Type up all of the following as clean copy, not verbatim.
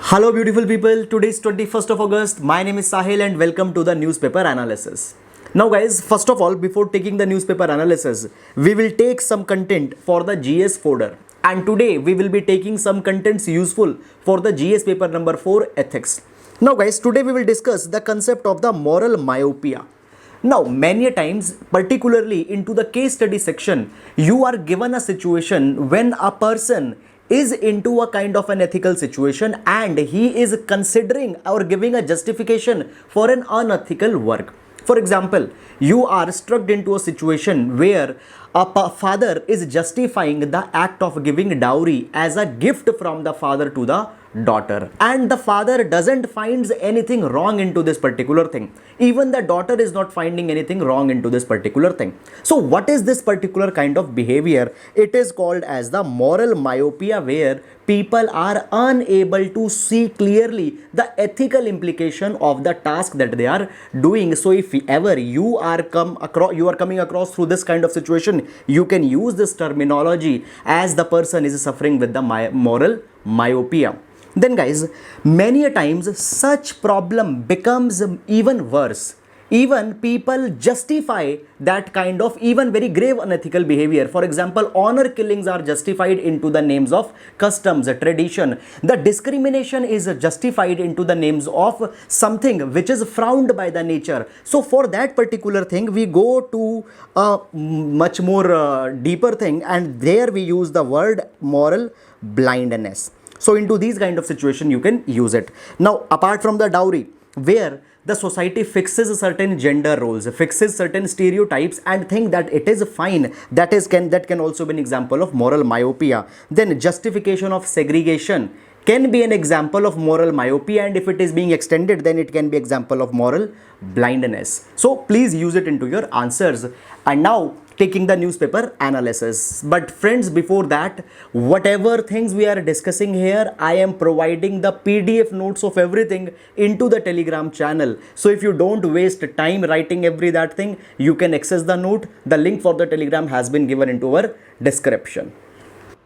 Hello, beautiful people. Today is 21st of August. My name is Sahil and welcome to the newspaper analysis. Now, guys, first of all, before taking the newspaper analysis, we will take some content for the GS folder. And today we will be taking some contents useful for the GS paper number 4 ethics. Now, guys, today we will discuss the concept of the moral myopia. Now, many times, particularly into the case study section, you are given a situation when a person is into a kind of an ethical situation and he is considering or giving a justification for an unethical work. For example, you are struck into a situation where a father is justifying the act of giving dowry as a gift from the father to the daughter, and the father doesn't finds anything wrong into this particular thing. Even the daughter is not finding anything wrong into this particular thing. So what is this particular kind of behavior? It is called as the moral myopia, where people are unable to see clearly the ethical implication of the task that they are doing. So if ever you are coming across through this kind of situation, you can use this terminology as the person is suffering with the moral myopia. Then, guys, many a times such problem becomes even worse. Even people justify that kind of even very grave unethical behavior. For example, honor killings are justified into the names of customs, tradition. The discrimination is justified into the names of something which is frowned by the nature. So for that particular thing, we go to a much more deeper thing, and there we use the word moral blindness. So into these kind of situation you can use it. Now, apart from the dowry, where the society fixes certain gender roles, fixes certain stereotypes and think that it is fine, that can also be an example of moral myopia. Then justification of segregation can be an example of moral myopia, and if it is being extended, then it can be example of moral blindness. So please use it into your answers. And now, taking the newspaper analysis. But friends, before that, whatever things we are discussing here, I am providing the PDF notes of everything into the Telegram channel. So if you don't waste time writing that thing, you can access the note. The link for the Telegram has been given into our description.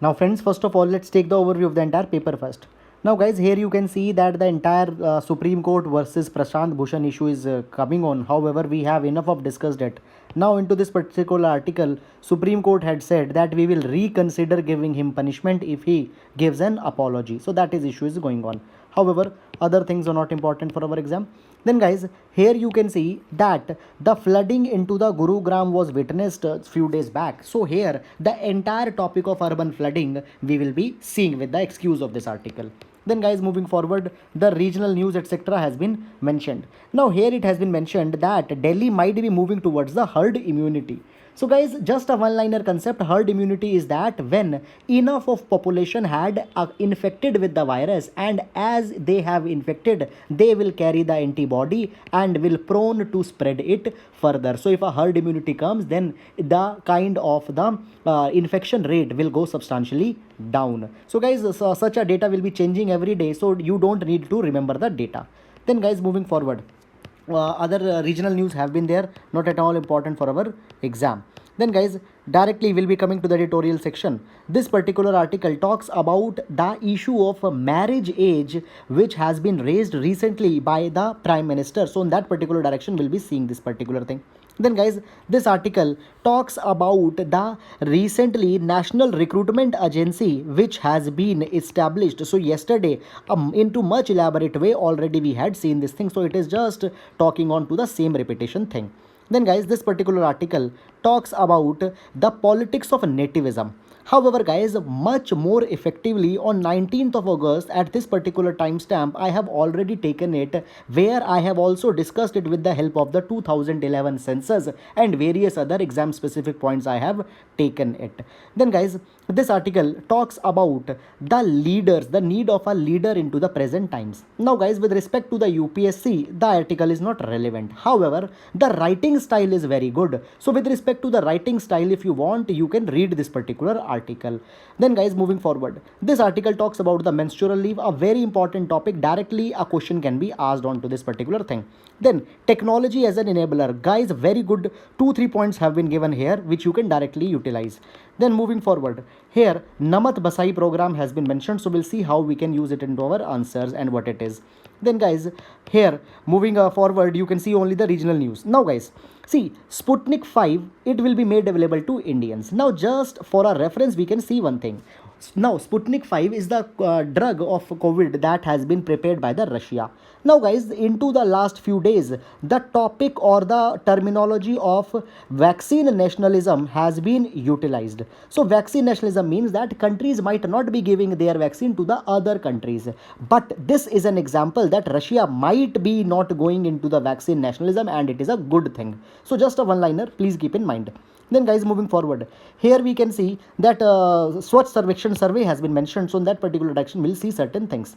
Now friends, first of all, let's take the overview of the entire paper first. Now guys, here you can see that the entire Supreme Court versus Prashant Bhushan issue is coming on. However, we have enough of discussed it. Now into this particular article, Supreme Court had said that we will reconsider giving him punishment if he gives an apology. So that is issue is going on. However, other things are not important for our exam. Then guys, here you can see that the flooding into the Gurugram was witnessed a few days back. So here the entire topic of urban flooding we will be seeing with the excuse of this article. Then guys, moving forward, the regional news etc. has been mentioned. Now here it has been mentioned that Delhi might be moving towards the herd immunity. So guys, just a one-liner concept, herd immunity is that when enough of population had infected with the virus, and as they have infected, they will carry the antibody and will prone to spread it further. So if a herd immunity comes, then the kind of the infection rate will go substantially down. So guys, such a data will be changing every day, so you don't need to remember the data. Then guys, moving forward, other regional news have been there, not at all important for our exam. Then guys, directly we'll be coming to the editorial section. This particular article talks about the issue of marriage age, which has been raised recently by the Prime Minister. So in that particular direction we'll be seeing this particular thing. Then guys, this article talks about the recently National Recruitment Agency which has been established. So yesterday, into much elaborate way already we had seen this thing. So it is just talking on to the same repetition thing. Then guys, this particular article talks about the politics of nativism. However guys, much more effectively on 19th of August at this particular timestamp, I have already taken it, where I have also discussed it with the help of the 2011 census and various other exam specific points I have taken it. Then guys, this article talks about the leaders, the need of a leader into the present times. Now guys, with respect to the UPSC, the article is not relevant. However, the writing style is very good. So with respect to the writing style, if you want, you can read this particular article. Then guys, moving forward, this article talks about the menstrual leave, a very important topic. Directly a question can be asked on to this particular thing. Then technology as an enabler, guys, very good 2-3 points have been given here which you can directly utilize. Then moving forward, here Namat Basai program has been mentioned, so we'll see how we can use it into our answers and what it is. Then guys, here moving forward, you can see only the regional news. Now guys, see Sputnik 5, it will be made available to Indians. Now just for a reference, we can see one thing. Now Sputnik 5 is the drug of COVID that has been prepared by the Russia. Now guys, into the last few days, the topic or the terminology of vaccine nationalism has been utilized. So vaccine nationalism means that countries might not be giving their vaccine to the other countries, but this is an example that Russia might be not going into the vaccine nationalism, and it is a good thing. So just a one liner, please keep in mind. Then guys, moving forward, here we can see that Swachh Sarvekshan survey has been mentioned, so in that particular direction we'll see certain things.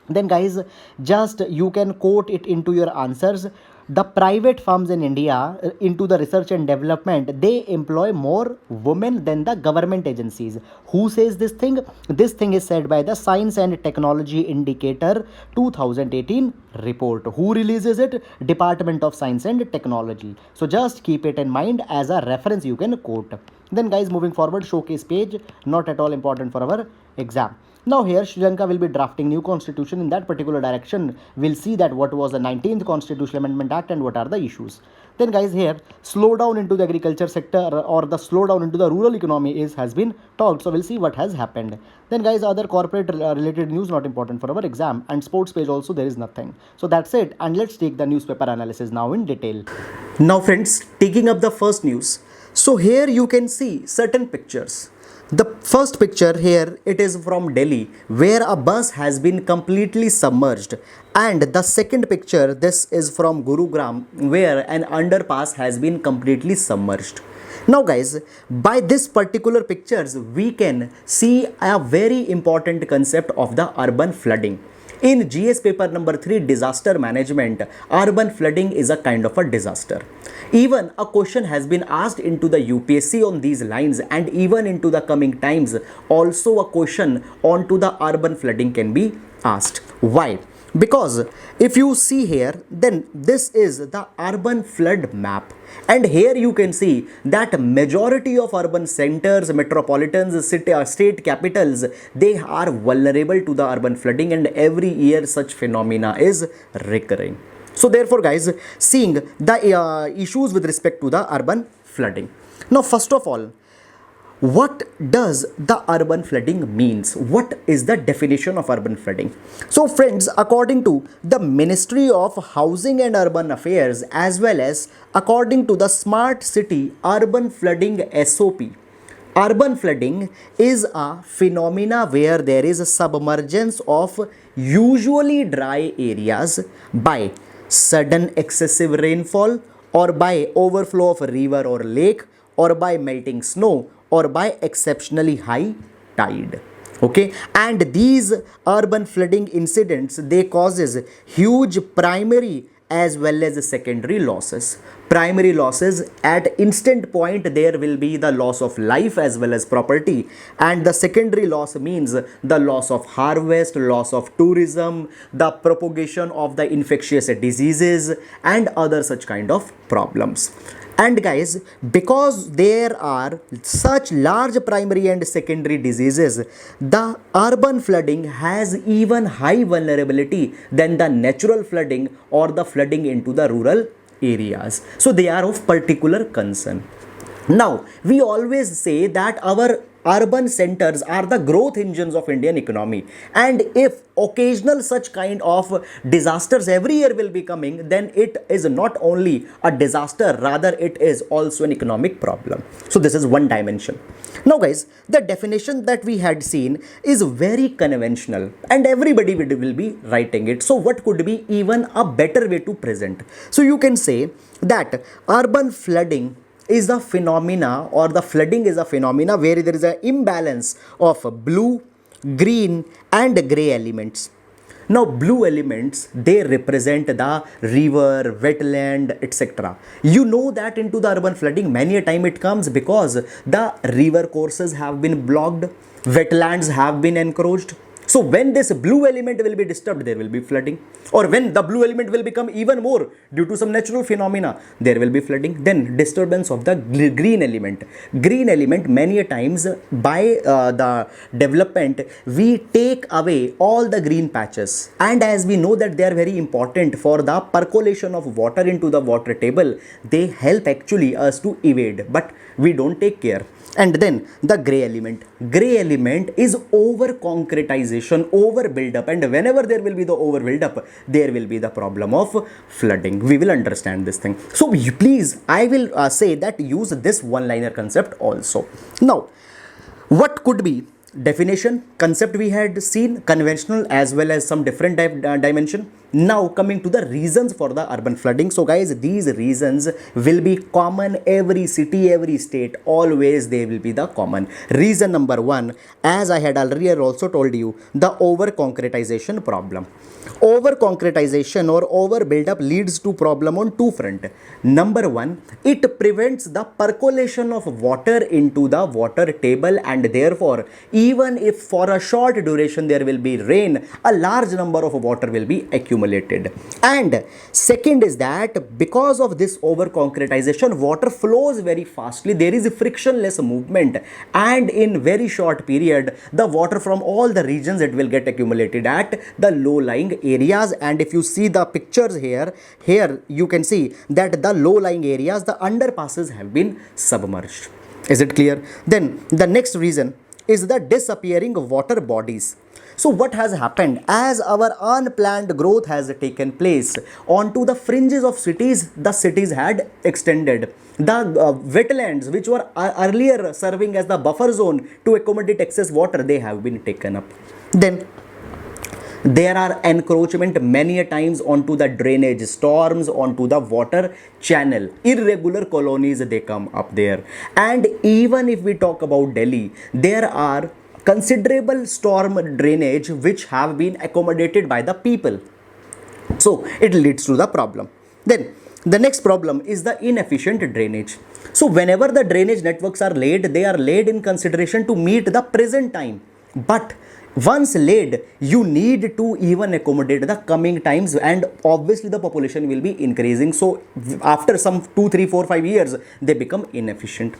Then guys, just you can quote it into your answers. The private firms in India into the research and development, they employ more women than the government agencies. Who says this thing? This thing is said by the Science and Technology Indicator 2018 report. Who releases it? Department of Science and Technology. So just keep it in mind as a reference you can quote. Then guys, moving forward, showcase page, not at all important for our exam. Now here Sri Lanka will be drafting new constitution. In that particular direction, we'll see that what was the 19th Constitutional Amendment Act and what are the issues. Then guys, here slowdown into the agriculture sector or the slowdown into the rural economy has been talked. So we'll see what has happened. Then guys, other corporate related news not important for our exam, and sports page also there is nothing. So that's it, and let's take the newspaper analysis now in detail. Now friends, taking up the first news. So here you can see certain pictures. The first picture here, it is from Delhi, where a bus has been completely submerged. And the second picture, this is from Gurugram, where an underpass has been completely submerged. Now guys, by this particular pictures, we can see a very important concept of the urban flooding. In GS paper number 3, disaster management, urban flooding is a kind of a disaster. Even a question has been asked into the UPSC on these lines, and even into the coming times also a question onto the urban flooding can be asked. Why? Because if you see here, then this is the urban flood map, and here you can see that majority of urban centers, metropolitans, state capitals, they are vulnerable to the urban flooding, and every year such phenomena is recurring. So therefore guys, seeing the issues with respect to the urban flooding. Now first of all, what does the urban flooding means? What is the definition of urban flooding? So friends, according to the Ministry of Housing and Urban Affairs, as well as according to the Smart City Urban Flooding SOP, urban flooding is a phenomena where there is a submergence of usually dry areas by sudden excessive rainfall, or by overflow of a river or lake, or by melting snow, or by exceptionally high tide. Okay, and these urban flooding incidents, they causes huge primary as well as secondary losses. Primary losses, at instant point there will be the loss of life as well as property, and the secondary loss means the loss of harvest, loss of tourism, the propagation of the infectious diseases and other such kind of problems. And guys, because there are such large primary and secondary diseases, the urban flooding has even high vulnerability than the natural flooding or the flooding into the rural areas. So they are of particular concern. Now, we always say that our urban centers are the growth engines of Indian economy, and if occasional such kind of disasters every year will be coming, then it is not only a disaster, rather it is also an economic problem. So this is one dimension. Now guys, the definition that we had seen is very conventional and everybody will be writing it. So what could be even a better way to present? So you can say that urban flooding is a phenomena, or the flooding is a phenomena where there is an imbalance of blue, green and gray elements. Now blue elements, they represent the river, wetland, etc. You know that into the urban flooding many a time it comes because the river courses have been blocked, wetlands have been encroached. So when this blue element will be disturbed, there will be flooding. Or when the blue element will become even more due to some natural phenomena, there will be flooding. Then disturbance of the green element. Green element, many a times by the development, we take away all the green patches. And as we know that they are very important for the percolation of water into the water table, they help actually us to evade. But we don't take care. And then the gray element. Gray element is over concretization, over build up, and whenever there will be the over build up, there will be the problem of flooding. We will understand this thing. So please, I will say that use this one liner concept also. Now, what could be definition, concept we had seen, conventional as well as some different dimension. Now coming to the reasons for the urban flooding. So guys, these reasons will be common every city, every state, always they will be the common. Reason number one, as I had earlier also told you, the over concretization problem. Over concretization or over build up leads to problem on two front. Number one, it prevents the percolation of water into the water table, and therefore even if for a short duration there will be rain, a large number of water will be accumulated. And second is that because of this over concretization, water flows very fastly, there is a frictionless movement, and in very short period the water from all the regions it will get accumulated at the low lying areas. And if you see the pictures here you can see that the low lying areas, the underpasses have been submerged. Is it clear? Then the next reason is the disappearing water bodies. So what has happened, as our unplanned growth has taken place onto the fringes of cities, the cities had extended. The wetlands which were earlier serving as the buffer zone to accommodate excess water, they have been taken up. Then there are encroachment many a times onto the drainage, storms onto the water channel, irregular colonies they come up there. And even if we talk about Delhi, there are considerable storm drainage which have been accommodated by the people. So it leads to the problem. Then the next problem is the inefficient drainage. So whenever the drainage networks are laid, they are laid in consideration to meet the present time. But once laid, you need to even accommodate the coming times, and obviously the population will be increasing. So after some 2, 3, 4, 5 years, they become inefficient.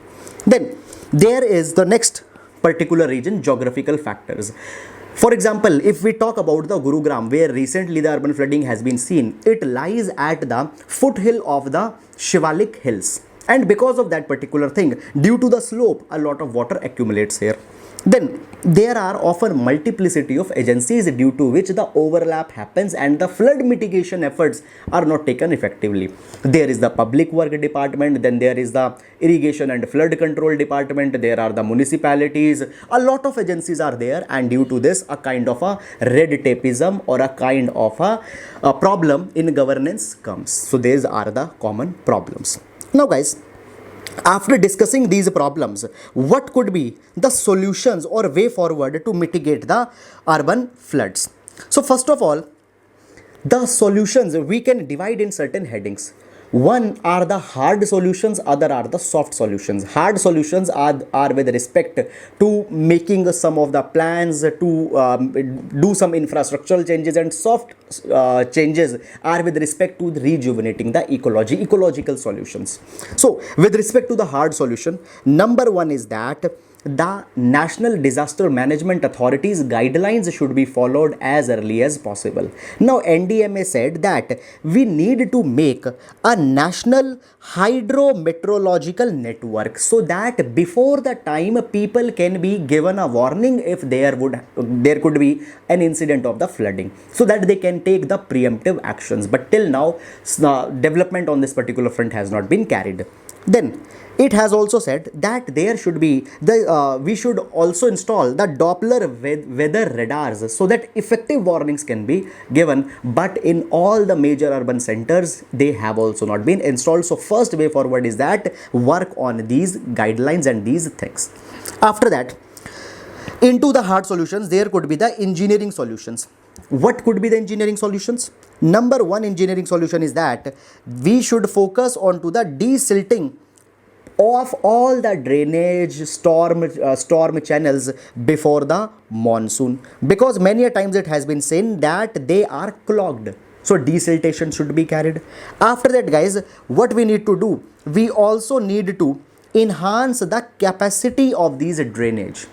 Then there is the next particular region, geographical factors. For example, if we talk about the Gurugram, where recently the urban flooding has been seen, it lies at the foothill of the Shivalik hills. And because of that particular thing, due to the slope, a lot of water accumulates here. Then there are often multiplicity of agencies due to which the overlap happens and the flood mitigation efforts are not taken effectively. There is the public work department, then there is the irrigation and flood control department, there are the municipalities, a lot of agencies are there, and due to this a kind of a red tapeism or a kind of a problem in governance comes. So these are the common problems. Now guys, after discussing these problems, what could be the solutions or way forward to mitigate the urban floods? So first of all, the solutions we can divide in certain headings. One are the hard solutions, other are the soft solutions. Hard solutions are with respect to making some of the plans to do some infrastructural changes, and soft changes are with respect to rejuvenating the ecological solutions. So with respect to the hard solution, number one is that the National Disaster Management Authority's guidelines should be followed as early as possible. Now, NDMA said that we need to make a national hydrometeorological network so that before the time people can be given a warning if there could be an incident of the flooding, so that they can take the preemptive actions. But till now, development on this particular front has not been carried. Then it has also said that there should be we should also install the Doppler weather radars so that effective warnings can be given, but in all the major urban centers they have also not been installed. So first way forward is that work on these guidelines and these things. After that, into the hard solutions, there could be the engineering solutions. what could be the engineering solutions? Number one engineering solution is that we should focus on to the desilting of all the drainage storm channels before the monsoon, because many a times it has been seen that they are clogged. So desiltation should be carried. After that, guys, what we need to do, we also need to enhance the capacity of these drainage.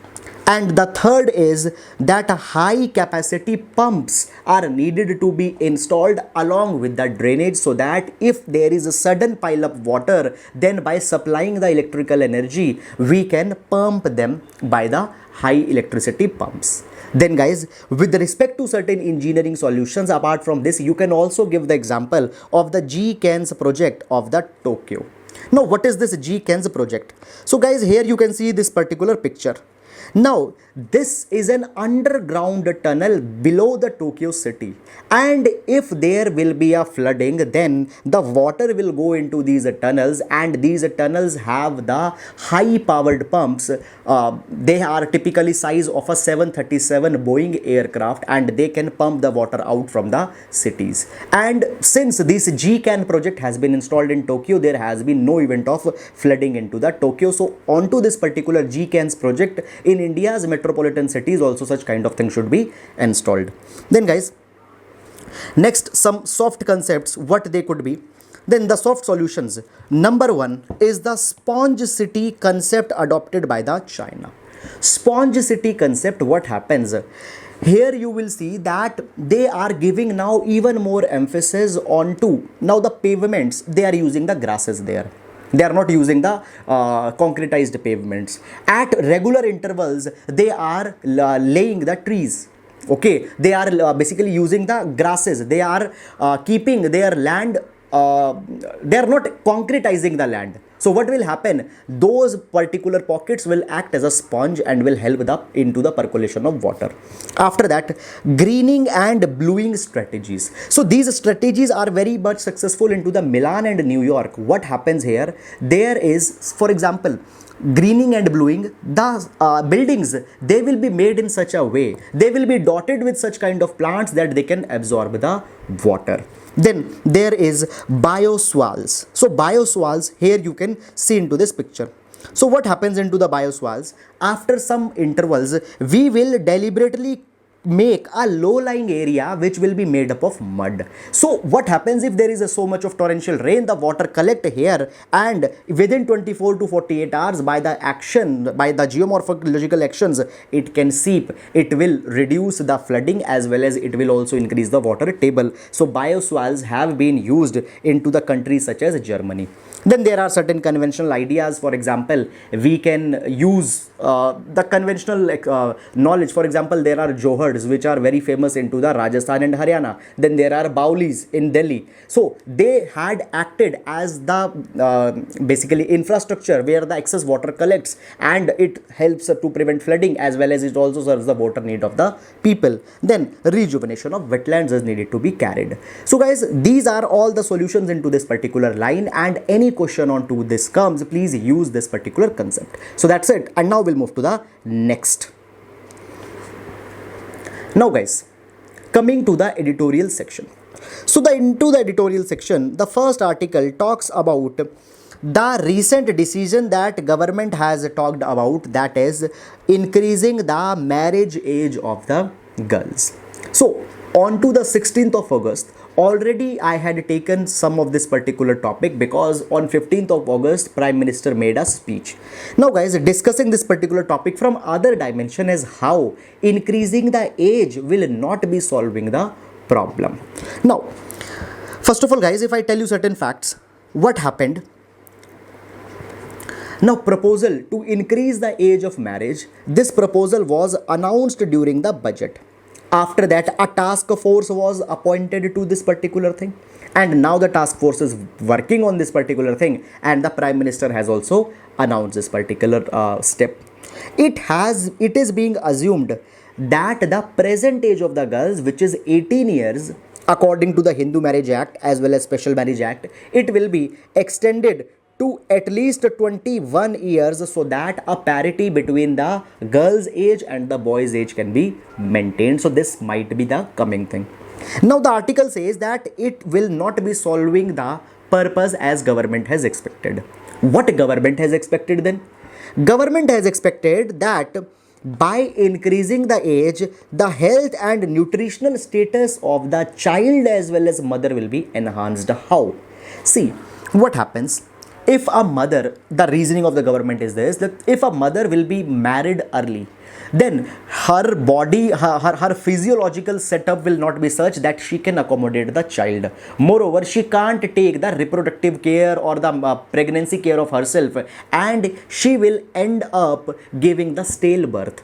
And the third is that high capacity pumps are needed to be installed along with the drainage, so that if there is a sudden pile of water, then by supplying the electrical energy, we can pump them by the high electricity pumps. Then guys, with respect to certain engineering solutions, apart from this, you can also give the example of the GCANS project of the Tokyo. Now, what is this GCANS project? So guys, here you can see this particular picture. Now, this is an underground tunnel below the Tokyo city, and if there will be a flooding, then the water will go into these tunnels, and these tunnels have the high powered pumps. They are typically size of a 737 Boeing aircraft, and they can pump the water out from the cities. And since this GCAN project has been installed in Tokyo, there has been no event of flooding into the Tokyo. So onto this particular GCANS project, in India's metropolitan cities also such kind of thing should be installed. Then guys, next, some soft concepts, what they could be. Then the soft solutions, number one is the sponge city concept adopted by the China. Sponge city concept, what happens here, you will see that they are giving now even more emphasis on to now the pavements, they are using the grasses there. They are not using the concretized pavements. At regular intervals, they are laying the trees. Okay, they are basically using the grasses. They are keeping their land. They are not concretizing the land. So what will happen? Those particular pockets will act as a sponge and will help into the percolation of water. After that, greening and bluing strategies. So these strategies are very much successful into the Milan and New York. What happens here? There is, for example, greening and bluing, the buildings, they will be made in such a way, they will be dotted with such kind of plants that they can absorb the water. Then there is bioswales. So bioswales, here you can see into this picture. So what happens into the bioswales? After some intervals, we will deliberately make a low-lying area which will be made up of mud. So what happens if there is so much of torrential rain, the water collect here, and within 24 to 48 hours, by the action, by the geomorphological actions, it can seep. It will reduce the flooding as well as it will also increase the water table. So bioswales have been used into the countries such as Germany. Then there are certain conventional ideas. For example, we can use the conventional knowledge. For example, there are Johars which are very famous into the Rajasthan and Haryana. Then there are Baulis in Delhi. So they had acted as the basically infrastructure where the excess water collects, and it helps to prevent flooding as well as it also serves the water need of the people. Then rejuvenation of wetlands is needed to be carried. So guys, these are all the solutions into this particular line, and any question on to this comes, please use this particular concept. So that's it, and now we'll move to the next. Now guys, coming to the editorial section. So into the editorial section, the first article talks about the recent decision that government has talked about, that is increasing the marriage age of the girls. So on to the 16th of August, already I had taken some of this particular topic because on 15th of August, Prime Minister made a speech. Now guys, discussing this particular topic from other dimension is how increasing the age will not be solving the problem. Now, first of all guys, if I tell you certain facts, what happened? Now, proposal to increase the age of marriage, this proposal was announced during the budget. After that, a task force was appointed to this particular thing, and now the task force is working on this particular thing, and the Prime Minister has also announced this particular step. It is being assumed that the present age of the girls, which is 18 years, according to the Hindu Marriage Act as well as Special Marriage Act, it will be extended to at least 21 years so that a parity between the girl's age and the boy's age can be maintained. So this might be the coming thing. Now the article says that it will not be solving the purpose as government has expected. What government has expected then? Government has expected that by increasing the age, the health and nutritional status of the child as well as mother will be enhanced. How? See, what happens if a mother, the reasoning of the government is this, that if a mother will be married early, then her body, her physiological setup will not be such that she can accommodate the child. Moreover, she can't take the reproductive care or the pregnancy care of herself, and she will end up giving the stale birth.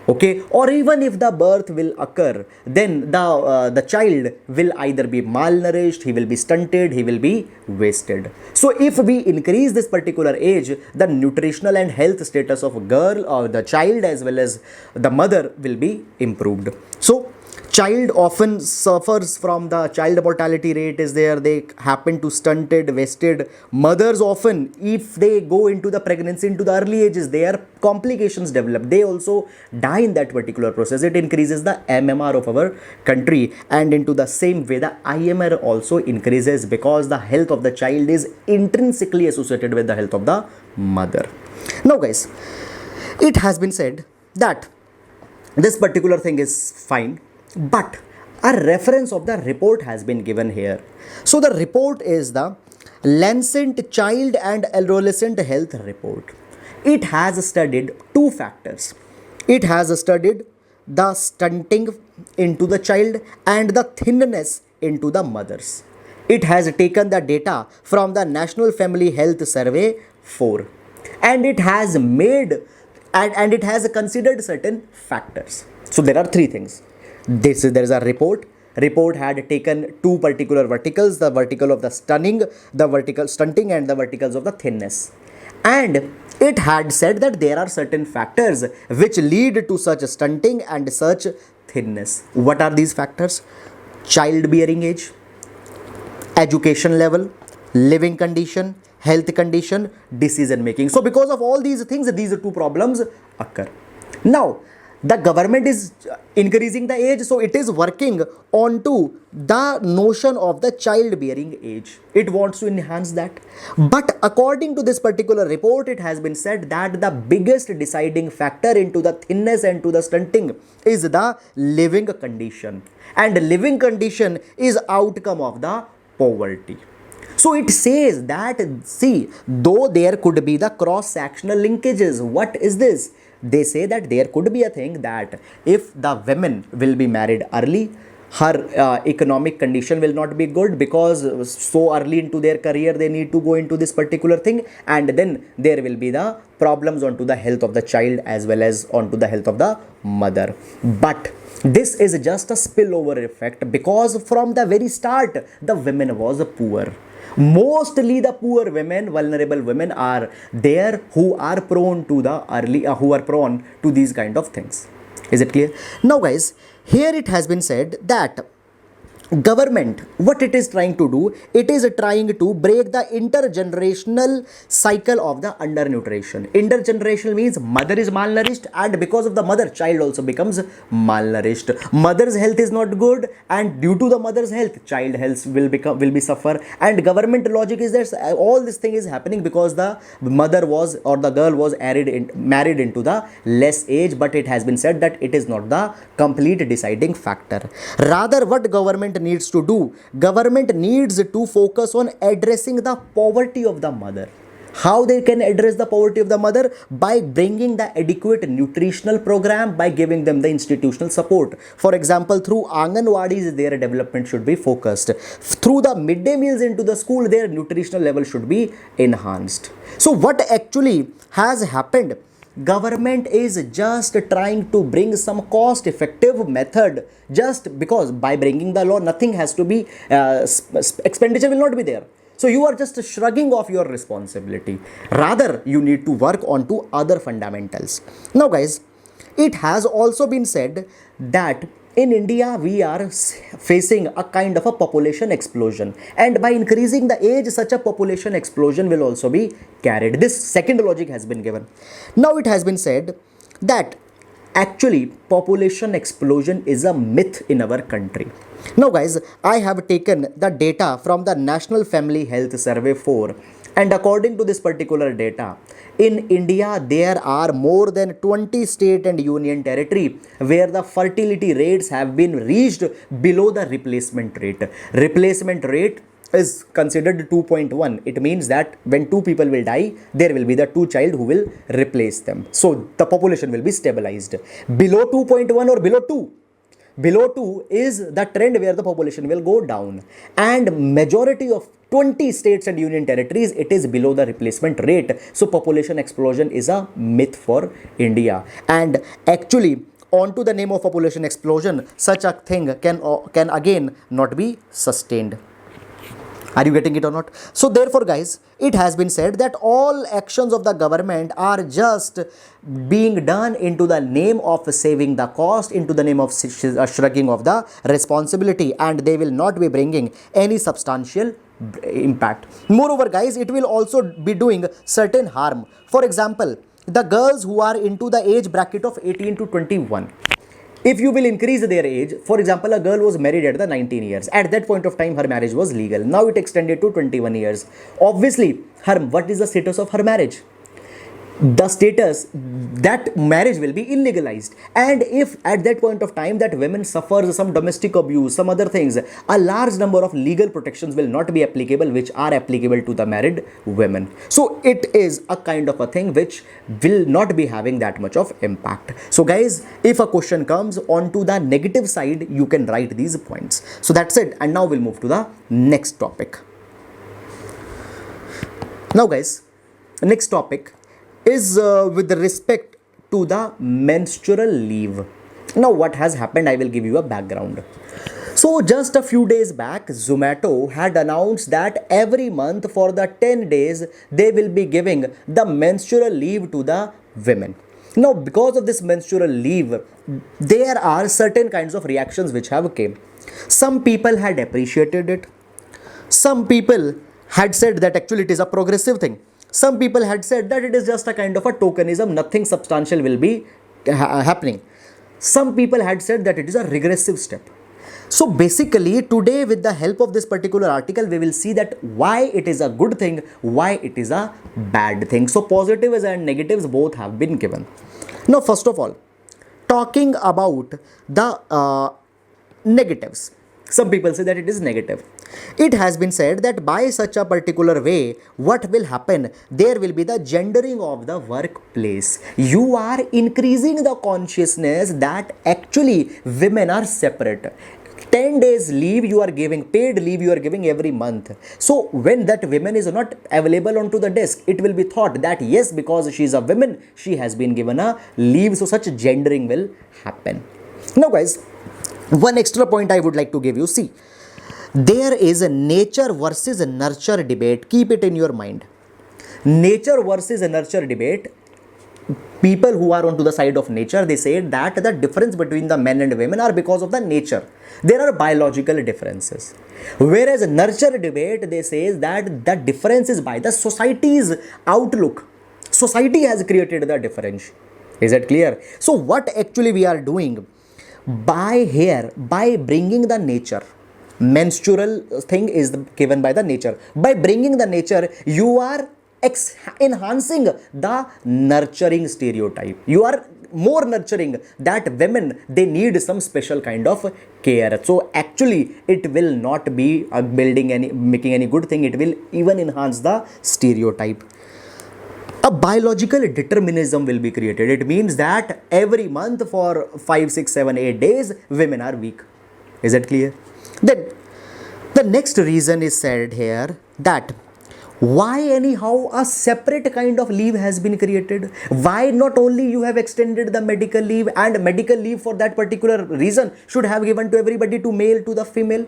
Okay, or even if the birth will occur, then the child will either be malnourished, he will be stunted, he will be wasted. So if we increase this particular age, the nutritional and health status of a girl or the child as well as the mother will be improved. So child often suffers from the child mortality rate is there, they happen to stunted, wasted. Mothers often, if they go into the pregnancy into the early ages, their complications develop, they also die in that particular process. It increases the MMR of our country, and into the same way the IMR also increases because the health of the child is intrinsically associated with the health of the mother. Now guys, it has been said that this particular thing is fine, but a reference of the report has been given here. So the report is the Lancet Child and Adolescent Health Report. It has studied two factors. It has studied the stunting into the child and the thinness into the mothers. It has taken the data from the National Family Health Survey 4, and it has made and it has considered certain factors. So there are three things. There is a report. Report had taken two particular verticals, the vertical of the stunting and the verticals of the thinness. And it had said that there are certain factors which lead to such stunting and such thinness. What are these factors? Childbearing age, education level, living condition, health condition, decision making. So because of all these things, these two problems occur. Now, the government is increasing the age, so it is working onto the notion of the childbearing age. It wants to enhance that. But according to this particular report, it has been said that the biggest deciding factor into the thinness and to the stunting is the living condition. And living condition is outcome of the poverty. So it says that, see, though there could be the cross-sectional linkages, what is this? They say that there could be a thing that if the women will be married early, her economic condition will not be good because so early into their career they need to go into this particular thing, and then there will be the problems onto the health of the child as well as onto the health of the mother. But this is just a spillover effect because from the very start the women was poor. Mostly the poor women, vulnerable women are there who are prone to the who are prone to these kind of things. Is it clear? Now guys, here it has been said that government, what it is trying to do, it is trying to break the intergenerational cycle of the undernutrition. Intergenerational means mother is malnourished, and because of the mother, child also becomes malnourished. Mother's health is not good, and due to the mother's health, child health will be suffer. And government logic is that all this thing is happening because the mother was or the girl was married into the less age. But it has been said that it is not the complete deciding factor. Rather, what government needs to do, government needs to focus on addressing the poverty of the mother. How they can address the poverty of the mother? By bringing the adequate nutritional program, by giving them the institutional support. For example, through Anganwadis, their development should be focused. Through the midday meals into the school, their nutritional level should be enhanced. So what actually has happened? Government is just trying to bring some cost effective method, just because by bringing the law nothing has to be expenditure will not be there. So you are just shrugging off your responsibility. Rather, you need to work on to other fundamentals. Now guys, it has also been said that in India, we are facing a kind of a population explosion, and by increasing the age, such a population explosion will also be carried. This second logic has been given. Now it has been said that actually population explosion is a myth in our country. Now guys, I have taken the data from the National Family Health Survey 4, and according to this particular data, in India there are more than 20 state and union territory where the fertility rates have been reached below the replacement rate. Replacement rate is considered 2.1. It means that when two people will die, there will be the two child who will replace them. So the population will be stabilized. Below 2.1 or below 2, below 2 is the trend where the population will go down, and majority of 20 states and union territories, it is below the replacement rate. So population explosion is a myth for India, and actually onto the name of population explosion, such a thing can again not be sustained. Are you getting it or not? So therefore guys, it has been said that all actions of the government are just being done into the name of saving the cost, into the name of shrugging of the responsibility, and they will not be bringing any substantial impact. Moreover guys, it will also be doing certain harm. For example, the girls who are into the age bracket of 18 to 21, if you will increase their age, for example, a girl was married at the 19 years. At that point of time, her marriage was legal. Now it extended to 21 years. Obviously, what is the status of her marriage? The status that marriage will be illegalized, and if at that point of time that women suffers some domestic abuse, some other things, a large number of legal protections will not be applicable which are applicable to the married women. So it is a kind of a thing which will not be having that much of impact. So guys, if a question comes onto the negative side, you can write these points. So that's it, and now we'll move to the next topic. Now guys, next topic is with respect to the menstrual leave. Now what has happened, I will give you a background. So just a few days back, Zomato had announced that every month for the 10 days they will be giving the menstrual leave to the women. Now because of this menstrual leave, there are certain kinds of reactions which have came. Some people had appreciated it. Some people had said that actually it is a progressive thing. Some people had said that it is just a kind of a tokenism, nothing substantial will be happening. Some people had said that it is a regressive step. So basically today, with the help of this particular article, we will see that why it is a good thing, why it is a bad thing. So positives and negatives both have been given. Now first of all, talking about the negatives. Some people say that it is negative. It has been said that by such a particular way, what will happen? There will be the gendering of the workplace. You are increasing the consciousness that actually women are separate. 10 days leave you are giving, paid leave you are giving every month. So when that woman is not available onto the desk, it will be thought that yes, because she is a woman, she has been given a leave. So such gendering will happen. Now guys, one extra point I would like to give you. See, there is a nature versus a nurture debate. Keep it in your mind. Nature versus a nurture debate. People who are onto the side of nature, they say that the difference between the men and women are because of the nature. There are biological differences. Whereas a nurture debate, they say that the difference is by the society's outlook. Society has created the difference. Is that clear? So what actually we are doing? By bringing the nature, menstrual thing is given by the nature. By bringing the nature, you are enhancing the nurturing stereotype. You are more nurturing that women, they need some special kind of care. So actually it will not be making any good thing. It will even enhance the stereotype. A biological determinism will be created. It means that every month for 5, 6, 7, 8 days, women are weak. Is that clear? Then the next reason is said here that why anyhow a separate kind of leave has been created. Why not only you have extended the medical leave, and medical leave for that particular reason should have given to everybody, to male, to the female.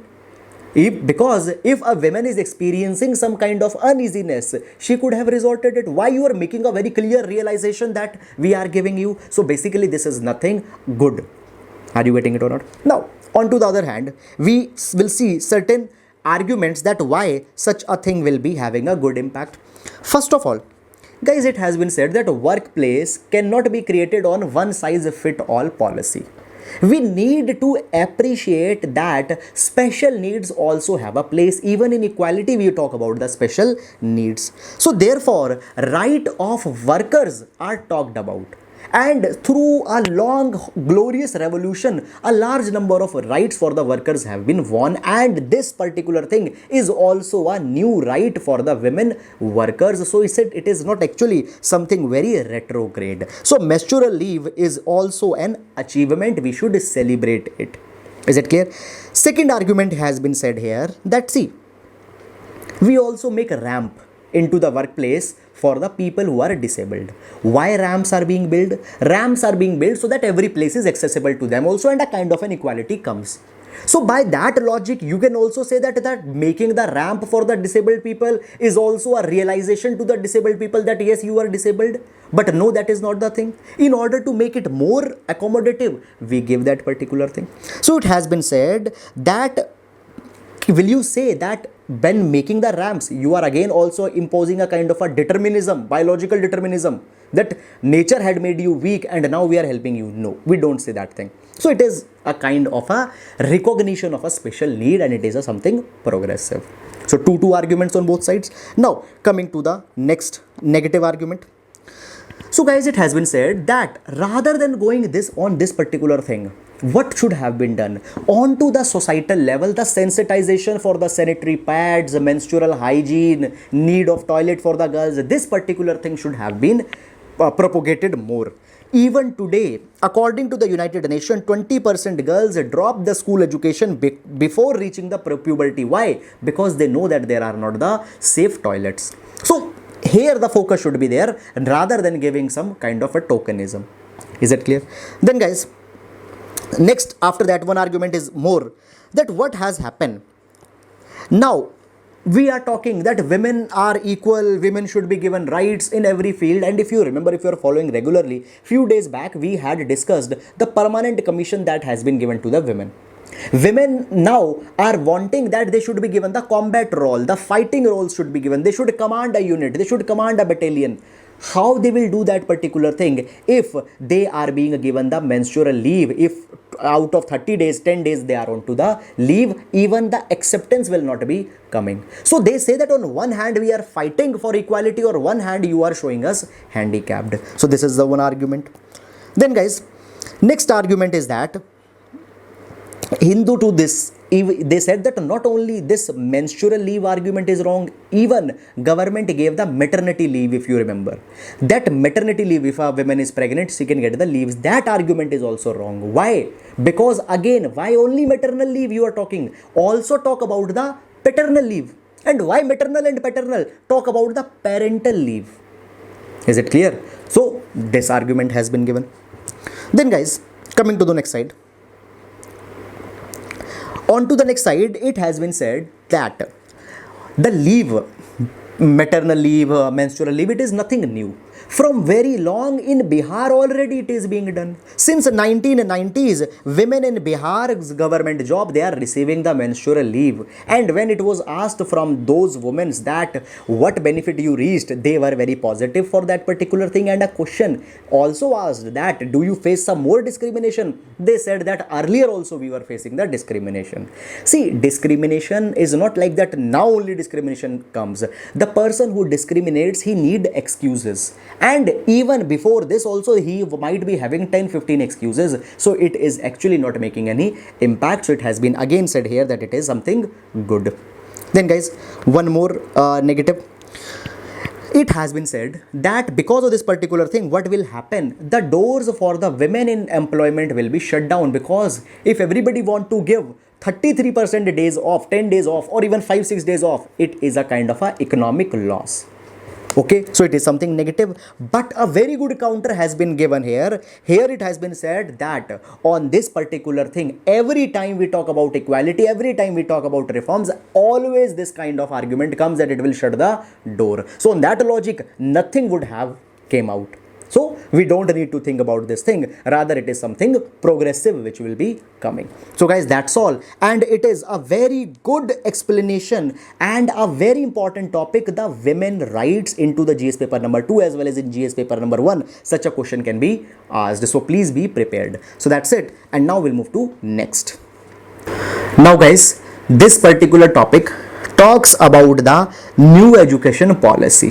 Because if a woman is experiencing some kind of uneasiness, she could have resorted it. Why you are making a very clear realization that we are giving you? So basically this is nothing good. Are you getting it or not? Now, on to the other hand, we will see certain arguments that why such a thing will be having a good impact. First of all, guys, it has been said that a workplace cannot be created on one size fit all policy. We need to appreciate that special needs also have a place. Even in equality, we talk about the special needs. So therefore, right of workers are talked about. And through a long, glorious revolution, a large number of rights for the workers have been won. And this particular thing is also a new right for the women workers. So he said it is not actually something very retrograde. So menstrual leave is also an achievement. We should celebrate it. Is it clear? Second argument has been said here that see, we also make a ramp into the workplace for the people who are disabled. Why ramps are being built? Ramps are being built so that every place is accessible to them also, and a kind of an equality comes. So by that logic, you can also say that making the ramp for the disabled people is also a realization to the disabled people that yes, you are disabled. But no, that is not the thing. In order to make it more accommodative, we give that particular thing. So it has been said that, will you say that when making the ramps, you are again also imposing a kind of a determinism, biological determinism, that nature had made you weak and now we are helping you? No, we don't say that thing. So it is a kind of a recognition of a special need, and it is a something progressive. So two arguments on both sides. Now coming to the next negative argument. So guys, it has been said that rather than going on this particular thing, what should have been done on to the societal level, the sensitization for the sanitary pads, the menstrual hygiene, need of toilet for the girls, this particular thing should have been propagated more. Even today, according to the United Nations, 20% girls drop the school education before reaching the puberty. Why? Because they know that there are not the safe toilets. So here the focus should be there rather than giving some kind of a tokenism. Is it clear? Then guys, next after that one argument is more that what has happened. Now we are talking that women are equal, women should be given rights in every field. And if you remember, if you are following regularly, few days back we had discussed the permanent commission that has been given to the women. Women now are wanting that they should be given the combat role, the fighting roles should be given, they should command a unit, they should command a battalion. How they will do that particular thing if they are being given the menstrual leave? If out of 30 days, 10 days they are onto the leave, even the acceptance will not be coming. So they say that on one hand we are fighting for equality, or one hand you are showing us handicapped. So this is the one argument. Then guys, next argument is that Hindu to this, they said that not only this menstrual leave argument is wrong, even government gave the maternity leave. If you remember that maternity leave, if a woman is pregnant, she can get the leaves. That argument is also wrong. Why? Because again, why only maternal leave you are talking? Also talk about the paternal leave. And why maternal and paternal? Talk about the parental leave. Is it clear? So this argument has been given. Then guys, coming to the next side. On to the next side, it has been said that the leave, maternal leave, menstrual leave, it is nothing new. From very long in Bihar already it is being done. Since 1990s, women in Bihar's government job, they are receiving the menstrual leave. And when it was asked from those women that what benefit you reached, they were very positive for that particular thing. And a question also asked that do you face some more discrimination? They said that earlier also we were facing the discrimination. See, discrimination is not like that now only discrimination comes. The person who discriminates, he need excuses. And even before this also he might be having 10-15 excuses. So it is actually not making any impact. So it has been again said here that it is something good. Then guys, one more negative. It has been said that because of this particular thing, what will happen? The doors for the women in employment will be shut down, because if everybody want to give 33% days off, 10 days off, or even 5-6 days off, it is a kind of a economic loss. Okay, so it is something negative, but a very good counter has been given here. Here it has been said that on this particular thing, every time we talk about equality, every time we talk about reforms, always this kind of argument comes that it will shut the door. So on that logic, nothing would have came out. So we don't need to think about this thing. Rather, it is something progressive which will be coming. So guys, that's all. And it is a very good explanation and a very important topic, the women rights, into the GS paper number 2 as well as in GS paper number 1. Such a question can be asked. So please be prepared. So that's it. And now we'll move to next. Now guys, this particular topic talks about the new education policy.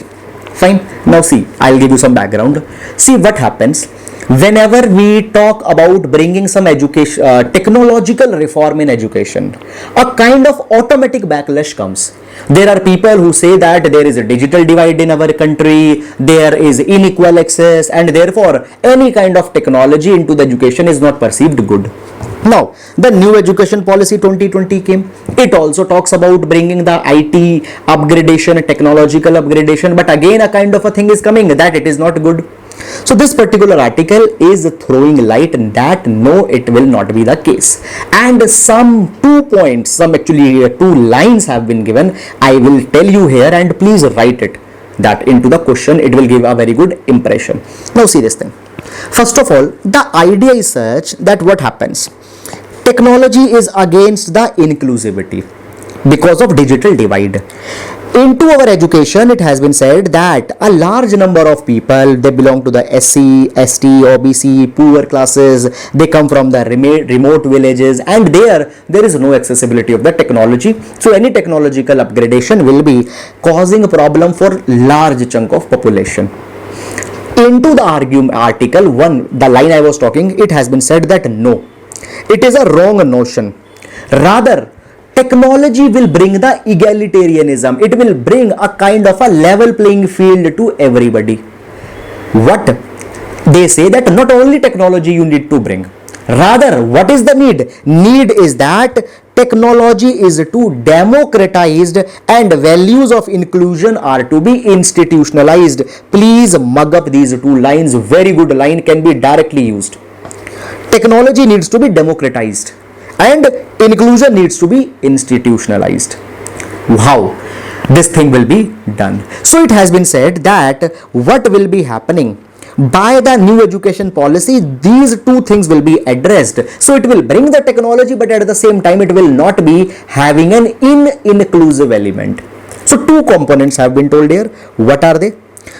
Fine. Now see, I'll give you some background. See what happens whenever we talk about bringing some education, technological reform in education. A kind of automatic backlash comes. There are people who say that there is a digital divide in our country, there is unequal access, and therefore any kind of technology into the education is not perceived good. Now, the new education policy 2020 came. It also talks about bringing the IT upgradation, technological upgradation, but again a kind of a thing is coming that it is not good. So this particular article is throwing light that no, it will not be the case. And some 2 points, some actually 2 lines have been given. I will tell you here and please write it that into the question. It will give a very good impression. Now see this thing. First of all, the idea is such that what happens? Technology is against the inclusivity because of digital divide. Into our education, it has been said that a large number of people, they belong to the SC, ST, OBC, poor classes, they come from the remote villages, and there is no accessibility of the technology. So any technological upgradation will be causing a problem for large chunk of population. Into the article 1, the line I was talking, it has been said that no, it is a wrong notion. Rather, technology will bring the egalitarianism. It will bring a kind of a level playing field to everybody. What? They say that not only technology you need to bring. Rather, what is the need? Need is that technology is to democratized and values of inclusion are to be institutionalized. Please mug up these 2 lines. Very good line, can be directly used. Technology needs to be democratized and inclusion needs to be institutionalized. How this thing will be done? So it has been said that what will be happening by the new education policy, these 2 things will be addressed. So it will bring the technology, but at the same time it will not be having an inclusive element. So 2 components have been told here. What are they?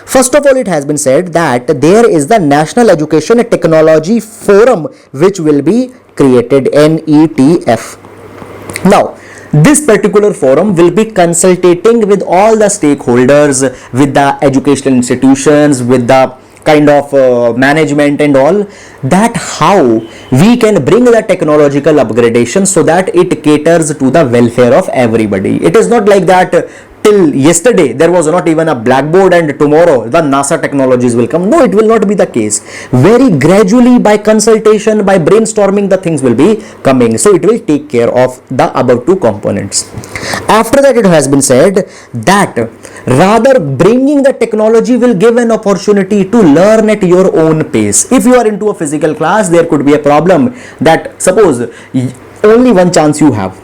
First of all, it has been said that there is the National Education Technology Forum which will be created, NETF. Now, this particular forum will be consulting with all the stakeholders, with the educational institutions, with the kind of management and all, that how we can bring the technological upgradation so that it caters to the welfare of everybody. It is not like that till yesterday there was not even a blackboard and tomorrow the NASA technologies will come. No, it will not be the case. Very gradually, by consultation, by brainstorming, the things will be coming. So it will take care of the above 2 components. After that, it has been said that rather bringing the technology will give an opportunity to learn at your own pace. If you are into a physical class, there could be a problem that suppose only one chance you have.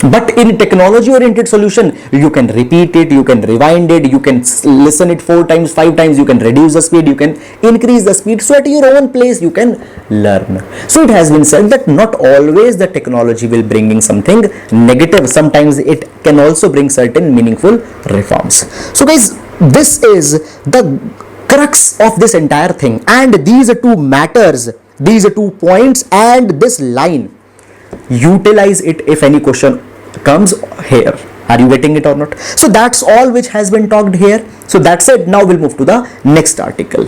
But in technology oriented solution, you can repeat it, you can rewind it, you can listen it 4 times, 5 times, you can reduce the speed, you can increase the speed. So at your own place, you can learn. So it has been said that not always the technology will bringing something negative. Sometimes it can also bring certain meaningful reforms. So guys, this is the crux of this entire thing. And these 2 matters, these 2 points and this line, utilize it if any question comes here. Are you getting it or not? So that's all which has been talked here. So that's it. Now we'll move to the next article.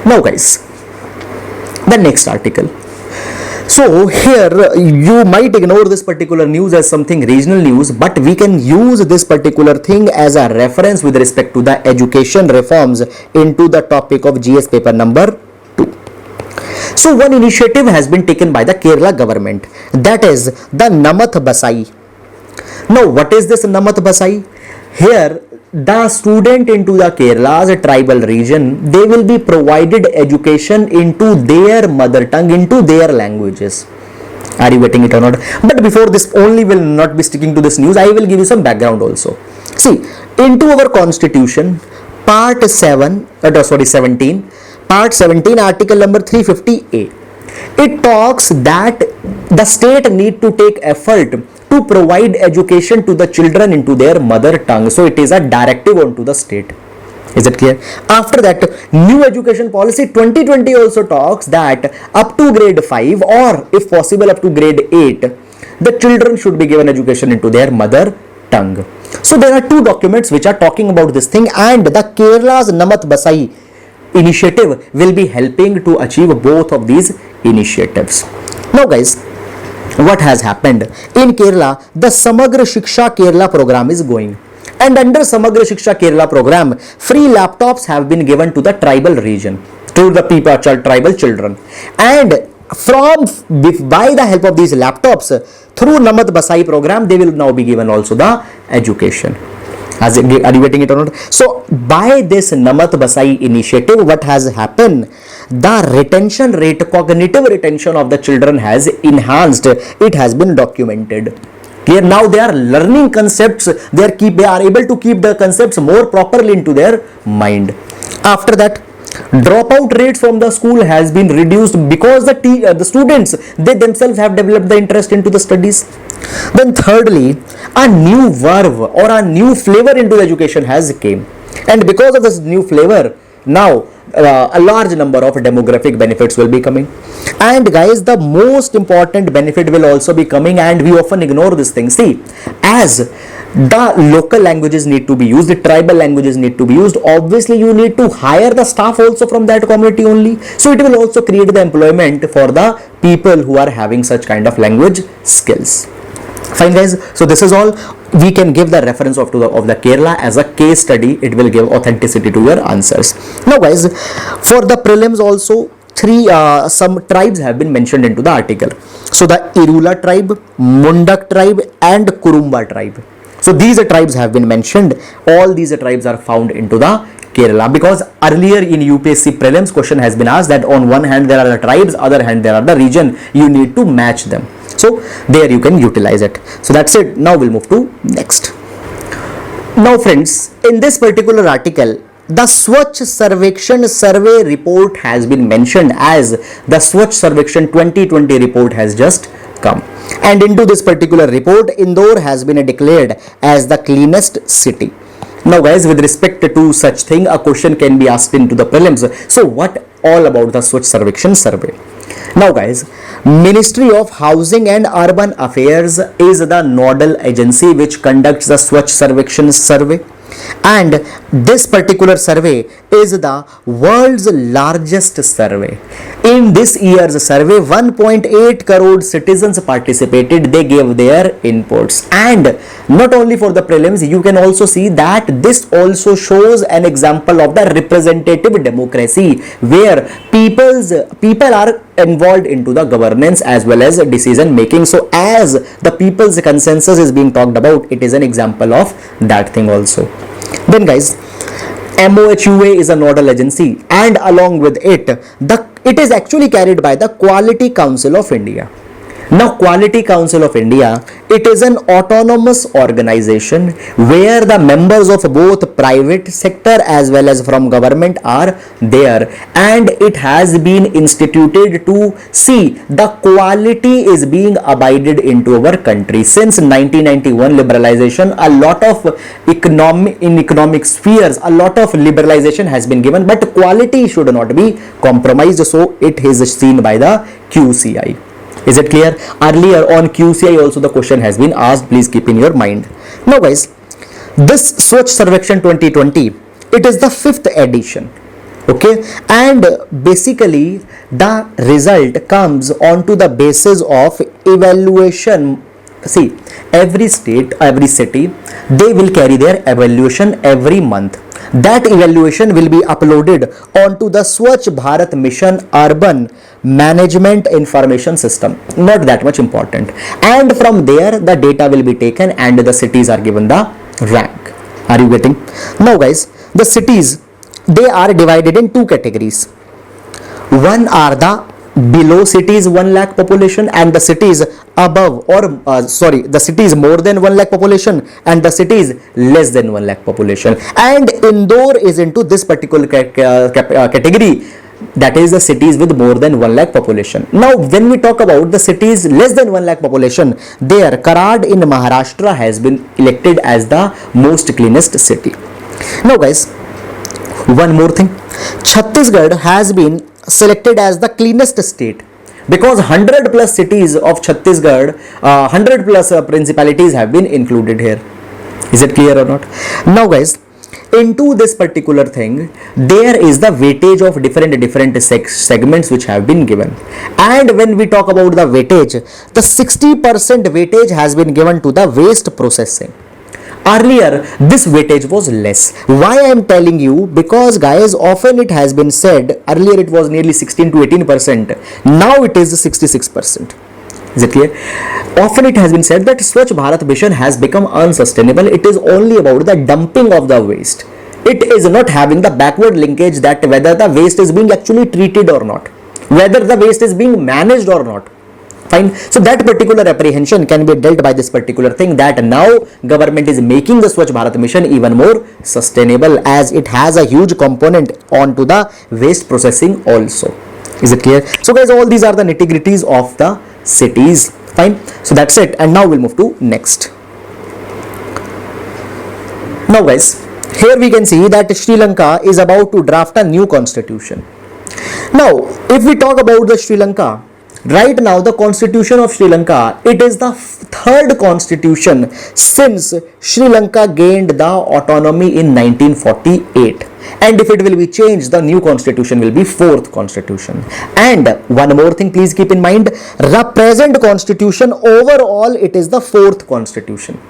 Now guys, the next article. So here you might ignore this particular news as something regional news, but we can use this particular thing as a reference with respect to the education reforms into the topic of GS paper number 2. So one initiative has been taken by the Kerala government, that is the Namath Basai. Now what is this Namath Basai? Here the student into the Kerala's tribal region, they will be provided education into their mother tongue, into their languages. Are you getting it or not? But before this, only will not be sticking to this news, I will give you some background also. See, into our constitution, part 17, part 17, article number 350A. It talks that the state need to take effort to provide education to the children into their mother tongue. So it is a directive onto the state. Is it clear? After that, new education policy 2020 also talks that up to grade 5 or if possible up to grade 8, the children should be given education into their mother tongue. So there are two documents which are talking about this thing, and the Kerala's Namat Basai initiative will be helping to achieve both of these initiatives. Now guys, what has happened in Kerala? The Samagra Shiksha Kerala program is going, and under Samagra Shiksha Kerala program, free laptops have been given to the tribal region, to the people, tribal children, and by the help of these laptops through Namat Basai program, they will now be given also the education. Are you getting it or not? So by this Namat Basai initiative, what has happened? The retention rate, cognitive retention of the children has enhanced. It has been documented. Clear? Now they are learning concepts. They are able to keep the concepts more properly into their mind. After that, dropout rates from the school has been reduced because the students, they themselves have developed the interest into the studies. Then thirdly, a new verve or a new flavor into education has came, and because of this new flavor, now a large number of demographic benefits will be coming. And guys, the most important benefit will also be coming, and we often ignore this thing. See, as the local languages need to be used, the tribal languages need to be used, obviously you need to hire the staff also from that community only. So it will also create the employment for the people who are having such kind of language skills. Fine guys, so this is all. We can give the reference of the Kerala as a case study. It will give authenticity to your answers. Now guys, for the prelims also, some tribes have been mentioned into the article. So the Irula tribe, Mundak tribe and Kurumba tribe. So these tribes have been mentioned. All these tribes are found into the Kerala, because earlier in UPSC prelims question has been asked that on one hand there are the tribes, other hand there are the region. You need to match them. So there you can utilize it. So that's it. Now we'll move to next. Now friends, in this particular article, the Swachh Sarvekshan survey report has been mentioned, as the Swachh Sarvekshan 2020 report has just come. And into this particular report, Indore has been declared as the cleanest city. Now guys, with respect to such thing, a question can be asked into the prelims. So what all about the Swachh Sarvekshan survey? Now guys, Ministry of Housing and Urban Affairs is the nodal agency which conducts the Swachh Sarvekshan survey, and this particular survey is the world's largest survey. In this year's survey, 1.8 crore citizens participated. They gave their inputs, and not only for the prelims, you can also see that this also shows an example of the representative democracy, where people are involved into the governance as well as decision making. So as the people's consensus is being talked about, it is an example of that thing also. Then guys, MOHUA is a nodal agency, and along with it, it is actually carried by the Quality Council of India. Now, Quality Council of India, it is an autonomous organization where the members of both private sector as well as from government are there, and it has been instituted to see the quality is being abided into our country. Since 1991 liberalization, a lot of economic spheres, a lot of liberalization has been given, but quality should not be compromised. So it is seen by the QCI. Is it clear? Earlier on QCI also the question has been asked. Please keep in your mind. Now guys, this Swachh Sarvekshan 2020, it is the 5th edition. Okay, and basically the result comes onto the basis of evaluation. See, every state, every city, they will carry their evaluation every month. That evaluation will be uploaded onto the Swachh Bharat Mission Urban Management Information System. Not that much important. And from there, the data will be taken and the cities are given the rank. Are you getting? Now guys, the cities, they are divided in two categories. One are the below cities 1 lakh population and the cities above or the cities more than 1 lakh population and the cities less than 1 lakh population, and Indore is into this particular category, that is the cities with more than 1 lakh population. Now when we talk about the cities less than 1 lakh population, there Karad in Maharashtra has been elected as the most cleanest city. Now guys, one more thing, Chhattisgarh has been selected as the cleanest state because 100 plus cities of Chhattisgarh, 100 plus principalities have been included here. Is it clear or not? Now guys, into this particular thing, there is the weightage of different segments which have been given, and when we talk about the weightage, the 60% weightage has been given to the waste processing. Earlier, this weightage was less. Why I am telling you? Because guys, often it has been said, earlier it was nearly 16 to 18%. Now it is 66%. Is it clear? Often it has been said that Swachh Bharat Mission has become unsustainable. It is only about the dumping of the waste. It is not having the backward linkage that whether the waste is being actually treated or not, whether the waste is being managed or not. Fine. So that particular apprehension can be dealt by this particular thing, that now government is making the Swachh Bharat Mission even more sustainable as it has a huge component onto the waste processing also. Is it clear? So guys, all these are the nitty-gritties of the cities. Fine. So that's it, and now we'll move to next. Now guys, here we can see that Sri Lanka is about to draft a new constitution. Now if we talk about the Sri Lanka, right now the constitution of Sri Lanka, it is the third constitution since Sri Lanka gained the autonomy in 1948, and if it will be changed, the new constitution will be fourth constitution. And one more thing, please keep in mind, the present constitution overall, it is the fourth constitution.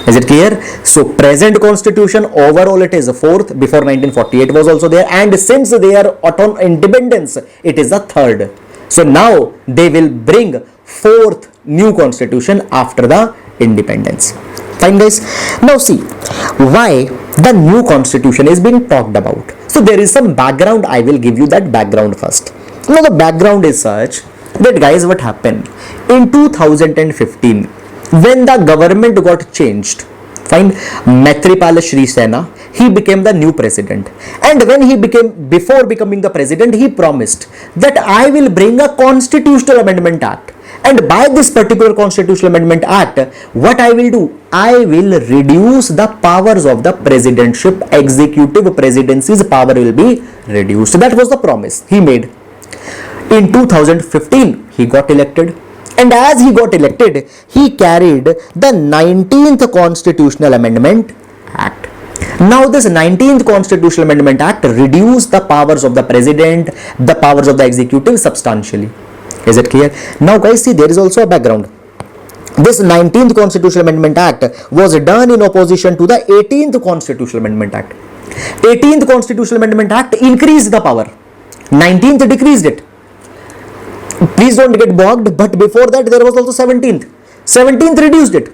Is it clear? So present constitution overall it is the fourth, before 1948 was also there, and since their independence it is the third. So now they will bring fourth new constitution after the independence. Fine guys. Now see why the new constitution is being talked about. So there is some background. I will give you that background first. Now the background is such that guys, what happened in 2015 when the government got changed. Fine, Maithripala Sirisena, he became the new president, and when he became, before becoming the president, he promised that I will bring a constitutional amendment act, and by this particular constitutional amendment act, what I will do, I will reduce the powers of the presidentship. Executive presidency's power will be reduced. That was the promise he made. In 2015 he got elected, and as he got elected, he carried the 19th Constitutional Amendment Act. Now this 19th Constitutional Amendment Act reduced the powers of the president, the powers of the executive substantially. Is it clear? Now guys, see, there is also a background. This 19th Constitutional Amendment Act was done in opposition to the 18th Constitutional Amendment Act. 18th Constitutional Amendment Act increased the power, 19th decreased it. Please don't get bogged, but before that there was also 17th reduced it.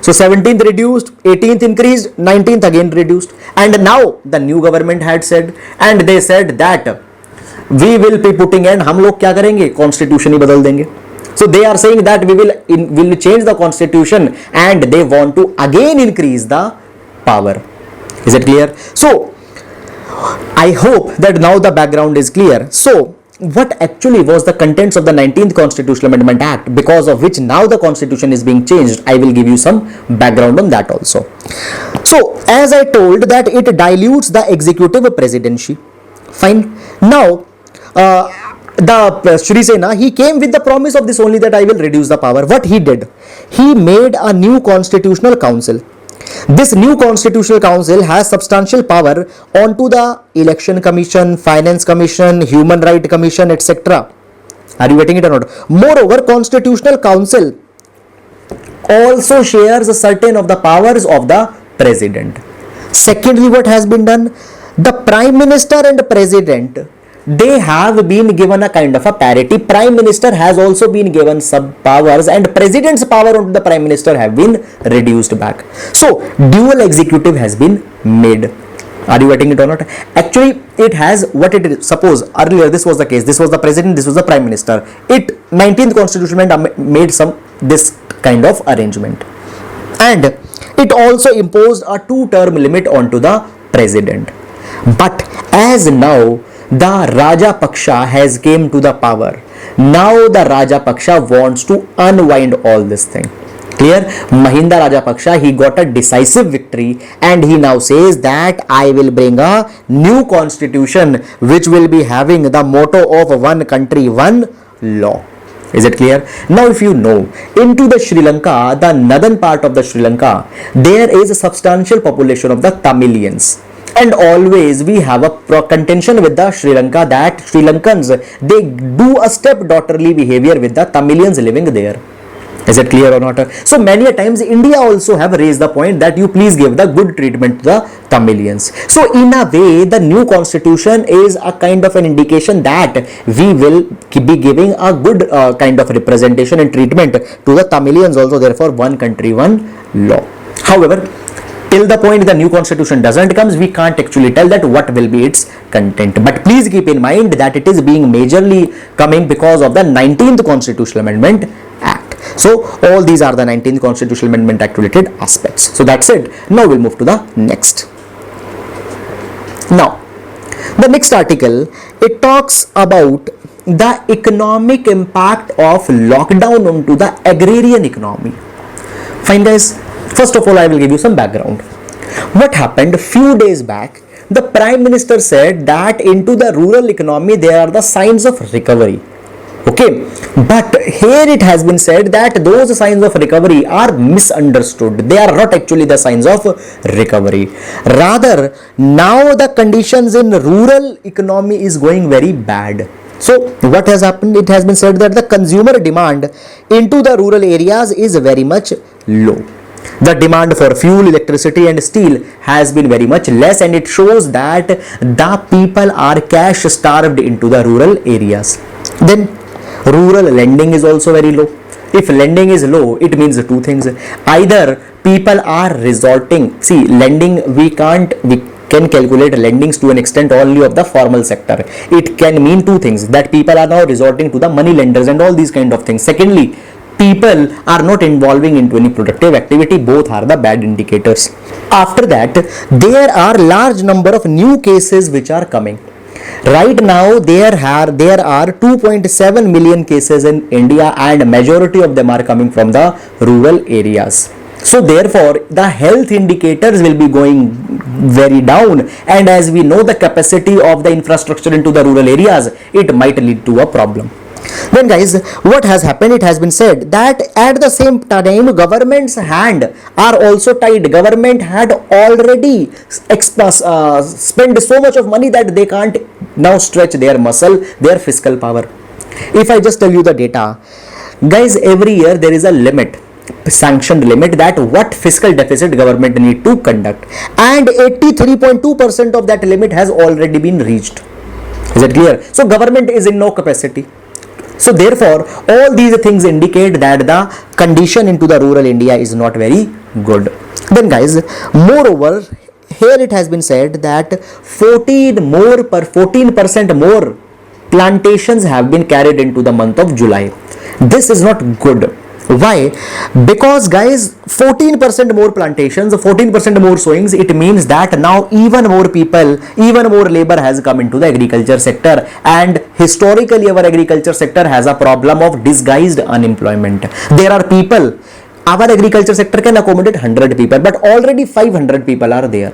So 17th reduced, 18th increased, 19th again reduced, and now the new government had said, and they said that we will be putting in, हम लोग क्या करेंगे, constitution ही बदल देंगे. So they are saying that we will change the constitution, and they want to again increase the power. Is it clear? So I hope that now the background is clear. So what actually was the contents of the 19th Constitutional Amendment Act, because of which now the constitution is being changed? I will give you some background on that also. So as I told that it dilutes the executive presidency. Fine. Now the Sirisena, he came with the promise of this only, that I will reduce the power. What he did, he made a new constitutional council. This new constitutional council has substantial power onto the election commission, finance commission, human right commission, etc. Are you getting it or not? Moreover, constitutional council also shares certain of the powers of the president. Secondly, what has been done? The prime minister and president, they have been given a kind of a parity. Prime minister has also been given some powers, and president's power on the prime minister have been reduced back. So dual executive has been made. Are you getting it or not? Actually, it has what it is. Suppose earlier this was the case. This was the president. This was the prime minister. It 19th constitution amendment made some this kind of arrangement, and it also imposed a 2-term limit onto the president. But as now the Rajapaksha has came to the power, now the Rajapaksha wants to unwind all this thing. Clear? Mahinda Rajapaksha, he got a decisive victory and he now says that I will bring a new constitution which will be having the motto of one country, one law. Is it clear? Now if you know, into the Sri Lanka, the northern part of the Sri Lanka, there is a substantial population of the Tamilians. And always we have a contention with the Sri Lanka that Sri Lankans, they do a stepdaughterly behavior with the Tamilians living there. Is it clear or not? So many a times India also have raised the point that you please give the good treatment to the Tamilians. So in a way, the new constitution is a kind of an indication that we will be giving a good kind of representation and treatment to the Tamilians also. Therefore, one country, one law. However, till the point the new constitution doesn't comes, we can't actually tell that what will be its content. But please keep in mind that it is being majorly coming because of the 19th Constitutional Amendment Act. So all these are the 19th Constitutional Amendment Act related aspects. So that's it. Now we'll move to the next. Now, the next article, it talks about the economic impact of lockdown onto the agrarian economy. Fine guys, first of all I will give you some background. What happened a few days back, the Prime Minister said that into the rural economy there are the signs of recovery. Okay, but here it has been said that those signs of recovery are misunderstood. They are not actually the signs of recovery. Rather, now the conditions in rural economy is going very bad. So what has happened? It has been said that the consumer demand into the rural areas is very much low. The demand for fuel, electricity and steel has been very much less, and it shows that the people are cash starved into the rural areas. Then rural lending is also very low. If lending is low, it means two things. Either people are resorting, see lending, we can calculate lendings to an extent only of the formal sector. It can mean two things, that people are now resorting to the money lenders and all these kind of things. Secondly, people are not involving into any productive activity. Both are the bad indicators. After that, there are large number of new cases which are coming. Right now there are 2.7 million cases in India, and majority of them are coming from the rural areas. So therefore the health indicators will be going very down, and as we know the capacity of the infrastructure into the rural areas, it might lead to a problem. Then guys, what has happened? It has been said that at the same time government's hand are also tied. Government had already spent so much of money that they can't now stretch their muscle, their fiscal power. If I just tell you the data, guys, every year there is a limit, sanctioned limit, that what fiscal deficit government need to conduct, and 83.2% of that limit has already been reached. Is it clear? So government is in no capacity. So therefore all these things indicate that the condition into the rural India is not very good. Then guys, moreover, here it has been said that 14% more plantations have been carried into the month of July. This is not good. Why? Because guys, 14% more plantations, 14% more sowings, it means that now even more people, even more labor has come into the agriculture sector, and historically our agriculture sector has a problem of disguised unemployment. There are people, our agriculture sector can accommodate 100 people, but already 500 people are there.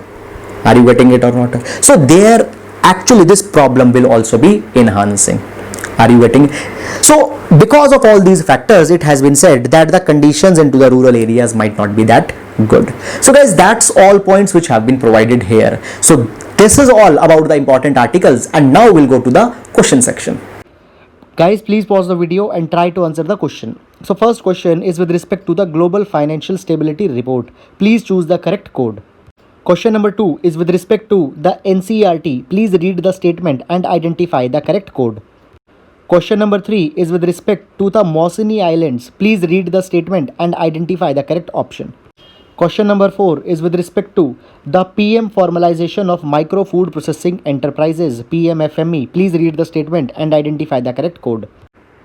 Are you getting it or not? So there actually this problem will also be enhancing. Are you getting it? So because of all these factors, it has been said that the conditions into the rural areas might not be that good. So guys, that's all points which have been provided here. So this is all about the important articles, and now we'll go to the question section. Guys, please pause the video and try to answer the question. So first question is with respect to the Global Financial Stability Report. Please choose the correct code. Question number 2 is with respect to the NCERT. Please read the statement and identify the correct code. Question number 3 is with respect to the Mausonie Islands. Please read the statement and identify the correct option. Question number 4 is with respect to the PM formalization of Micro Food Processing Enterprises, PMFME. Please read the statement and identify the correct code.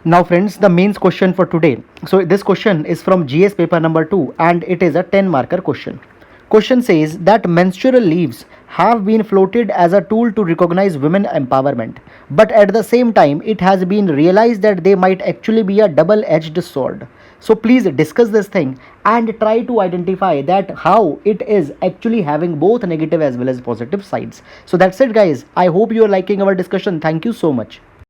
Now friends, the mains question for today. So this question is from GS paper number 2 and it is a 10 marker question. Question says that menstrual leaves have been floated as a tool to recognize women empowerment, but at the same time it has been realized that they might actually be a double-edged sword. So please discuss this thing and try to identify that how it is actually having both negative as well as positive sides. So that's it guys. I hope you are liking our discussion. Thank you so much.